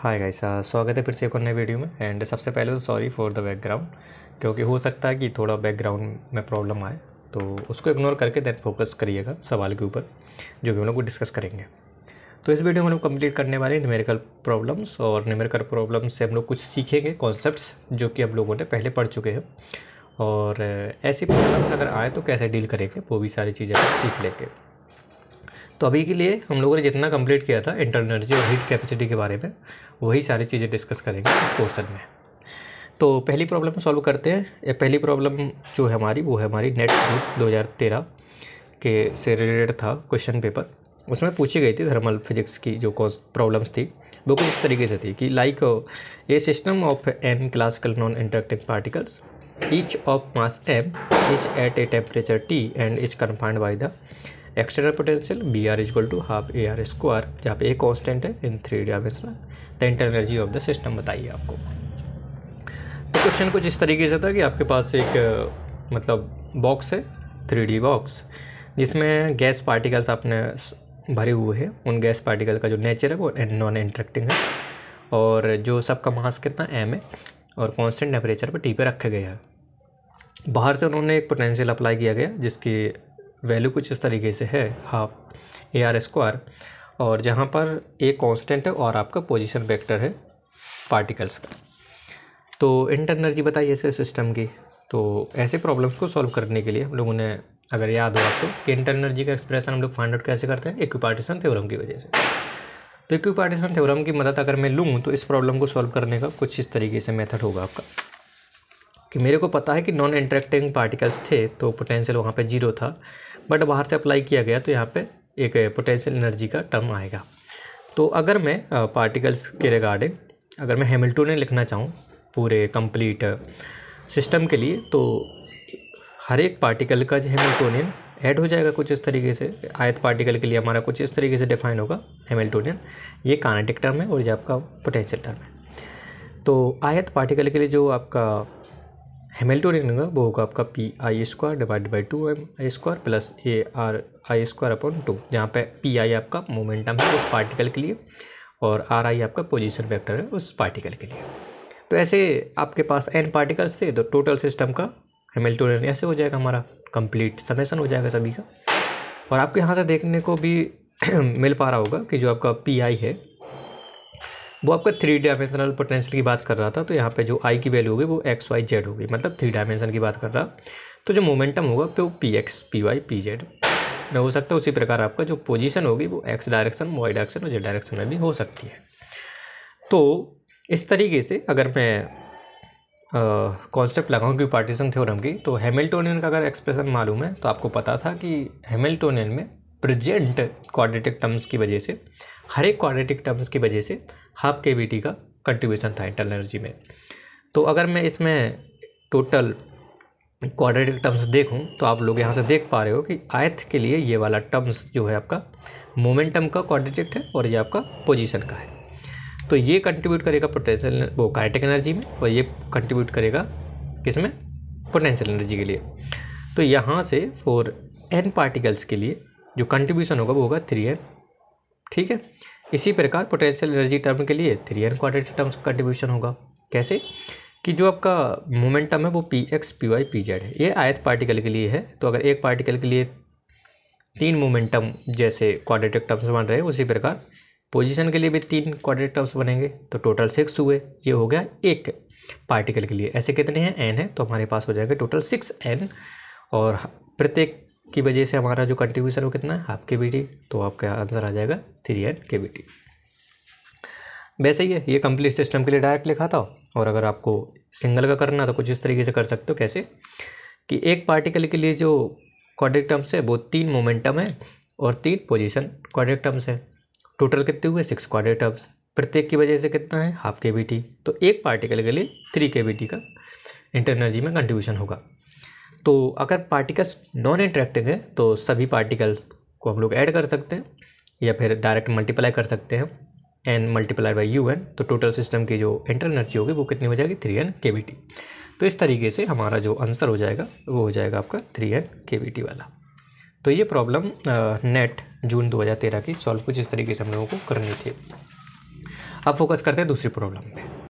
Hi guys, स्वागत है फिर से एक और नए वीडियो में। एंड सबसे पहले तो सॉरी फॉर द बैकग्राउंड, क्योंकि हो सकता है कि थोड़ा बैकग्राउंड में प्रॉब्लम आए, तो उसको इग्नोर करके देन फोकस करिएगा सवाल के ऊपर जो कि हम लोग को डिस्कस करेंगे। तो इस वीडियो में हम लोग कंप्लीट करने वाले हैं न्यूमेरिकल प्रॉब्लम्स, और न्यूमेरिकल प्रॉब्लम्स से हम लोग कुछ सीखेंगे कॉन्सेप्ट्स जो कि हम लोगों ने पहले पढ़ चुके हैं, और ऐसी प्रॉब्लम्स अगर आए तो कैसे डील करेंगे वो भी सारी चीज़ें हम सीख लेंगे। तो अभी के लिए हम लोगों ने जितना कंप्लीट किया था इंटरनल एनर्जी और हीट कैपेसिटी के बारे में, वही सारी चीज़ें डिस्कस करेंगे इस पोर्शन में। तो पहली प्रॉब्लम सॉल्व करते हैं। ये पहली प्रॉब्लम जो है हमारी, वो है हमारी नेट जून 2013 के से रिलेटेड था क्वेश्चन पेपर। उसमें पूछी गई थी थर्मल फिजिक्स की जो प्रॉब्लम्स थी, वो कुछ इस तरीके से थी कि like a system of an classical non interacting particles each of mass M each at a temperature T and is confined by the external potential B R is equal to half A R square, जहाँ पे A constant है in 3 dimensional. The internal energy of the system बताइए आपको। तो question कुछ इस तरीके से था कि आपके पास एक मतलब बॉक्स है, 3D बॉक्स, जिसमें गैस पार्टिकल्स आपने भरे हुए हैं। उन गैस पार्टिकल का जो नेचर है वो नॉन इंटरेक्टिंग है, और जो सबका मास कितना m है, और कांस्टेंट टेम्परेचर पर T पे रखे गए हैं। बाहर से उन्होंने एक पोटेंशियल अप्लाई किया गया जिसकी वैल्यू कुछ इस तरीके से है हाफ ए आर स्क्वायर, और जहाँ पर ए कांस्टेंट है और आपका पोजीशन वेक्टर है पार्टिकल्स का। तो इंटरनल एनर्जी बताइए ऐसे सिस्टम की। तो ऐसे प्रॉब्लम्स को सॉल्व करने के लिए हम लोगों ने, अगर याद हो आपको, कि इंटरनल एनर्जी का एक्सप्रेशन हम लोग फाइंड आउट कैसे करते हैं, इक्विपार्टीशन थ्योरम की वजह से। तो इक्विपार्टीशन थ्योरम की मदद अगर मैं लूँ तो इस प्रॉब्लम को सॉल्व करने का कुछ इस तरीके से मेथड होगा आपका कि मेरे को पता है कि नॉन इंटरेक्टिंग पार्टिकल्स थे तो पोटेंशियल वहाँ पे 0 था, बट बाहर से अप्लाई किया गया तो यहाँ पे एक पोटेंशियल एनर्जी का टर्म आएगा। तो अगर मैं पार्टिकल्स के रिगार्डिंग अगर मैं हैमिल्टोनियन लिखना चाहूँ पूरे कंप्लीट सिस्टम के लिए, तो हर एक पार्टिकल का जो हैमिल्टोनियन ऐड हो जाएगा कुछ इस तरीके से। आयत पार्टिकल के लिए हमारा कुछ इस तरीके से डिफाइन होगा हैमिल्टोनियन, ये काइनेटिक टर्म है और ये आपका पोटेंशियल टर्म है। तो आयत पार्टिकल के लिए जो आपका हैमिल्टोनियन होगा वो होगा आपका P I square divide by 2m² plus A R I square upon 2, जहाँ पे पी आई आपका मोमेंटम है उस पार्टिकल के लिए और आर आई आपका पोजीशन वेक्टर है उस पार्टिकल के लिए। तो ऐसे आपके पास n पार्टिकल्स थे तो टोटल सिस्टम का हैमिल्टोनियन ऐसे हो जाएगा, हमारा कंप्लीट समेशन हो जाएगा सभी का। और आपको यहाँ से देखने को भी मिल पा रहा होगा कि जो आपका पी आई है वो आपका 3 डायमेंशनल पोटेंशियल की बात कर रहा था, तो यहाँ पे जो आई की वैल्यू होगी वो एक्स वाई जेड होगी, मतलब 3 डायमेंशन की बात कर रहा। तो जो मोमेंटम होगा वो P X P Y P Z में हो सकता है। उसी प्रकार आपका जो पोजीशन होगी वो एक्स डायरेक्शन वाई डायरेक्शन और जेड डायरेक्शन में भी हो सकती है। तो इस तरीके से अगर मैं कॉन्सेप्ट लगाऊँ कि पार्टीशन थ्योरम की, तो हैमिल्टोनियन का अगर एक्सप्रेशन मालूम है तो आपको पता था कि हैमिल्टोनियन में प्रेजेंट क्वाड्रेटिक टर्म्स की वजह से, हर एक क्वाड्रेटिक टर्म्स की वजह से हाफ केवीटी का कंट्रीब्यूशन था इंटरनल एनर्जी में। तो अगर मैं इसमें टोटल क्वाड्रेटिक टर्म्स देखूं तो आप लोग यहाँ से देख पा रहे हो कि आयत के लिए ये वाला टर्म्स जो है आपका मोमेंटम का क्वाड्रेटिक है और ये आपका पोजीशन का है। तो ये कंट्रीब्यूट करेगा पोटेंशियल वो काइनेटिक एनर्जी में, और ये कंट्रीब्यूट करेगा किसमें, पोटेंशियल एनर्जी के लिए। तो यहाँ से फॉर n पार्टिकल्स के लिए जो कंट्रीब्यूशन होगा वो होगा 3n, ठीक है। इसी प्रकार पोटेंशियल एनर्जी टर्म के लिए 3n क्वाड्रेटिक टर्म्स का कंट्रीब्यूशन होगा। कैसे कि जो आपका मोमेंटम है वो P X P Y P Z है, ये आयत पार्टिकल के लिए है। तो अगर एक पार्टिकल के लिए 3 मोमेंटम जैसे क्वाड्रेटिक टर्म्स बन रहे हैं, उसी प्रकार पोजीशन के लिए भी 3 क्वाड्रेटिक टर्म्स बनेंगे, तो टोटल 6 हुए। ये हो गया एक पार्टिकल के लिए। ऐसे कितने हैं, n है, तो हमारे पास हो जाएगा टोटल 6n, और प्रत्येक की वजह से हमारा जो कंट्रीब्यूशन वो कितना है, हाफ केवीटी। तो आपका आंसर आ जाएगा 3n केवीटी। वैसे ही है, ये कंप्लीट सिस्टम के लिए डायरेक्ट लिखा था, और अगर आपको सिंगल का करना तो कुछ इस तरीके से कर सकते हो। कैसे कि एक पार्टिकल के लिए जो क्वाड्रेटिक टर्म्स है वो 3 मोमेंटम है और 3 पोजीशन क्वाड्रेटिक टर्म्स है। टोटल कितने हुए, 6 क्वाड्रेटिक टर्म्स, प्रत्येक की वजह से कितना है, हाफ केवीटी। तो एक पार्टिकल के लिए 3 केवीटी का इंटरनल एनर्जी में कंट्रीब्यूशन होगा। तो अगर पार्टिकल्स नॉन इंटरेक्टिंग है तो सभी पार्टिकल्स को हम लोग ऐड कर सकते हैं, या फिर डायरेक्ट मल्टीप्लाई कर सकते हैं n मल्टीप्लाई बाई UN। तो टोटल सिस्टम की जो इंटरनल एनर्जी होगी वो कितनी हो जाएगी, 3n केवीटी। तो इस तरीके से हमारा जो आंसर हो जाएगा वो हो जाएगा आपका 3n केवीटी वाला। तो ये प्रॉब्लम नेट जून 2013 की सॉल्व कुछ इस तरीके से हम लोगों को करनी थी। अब फोकस करते हैं दूसरी प्रॉब्लम पे।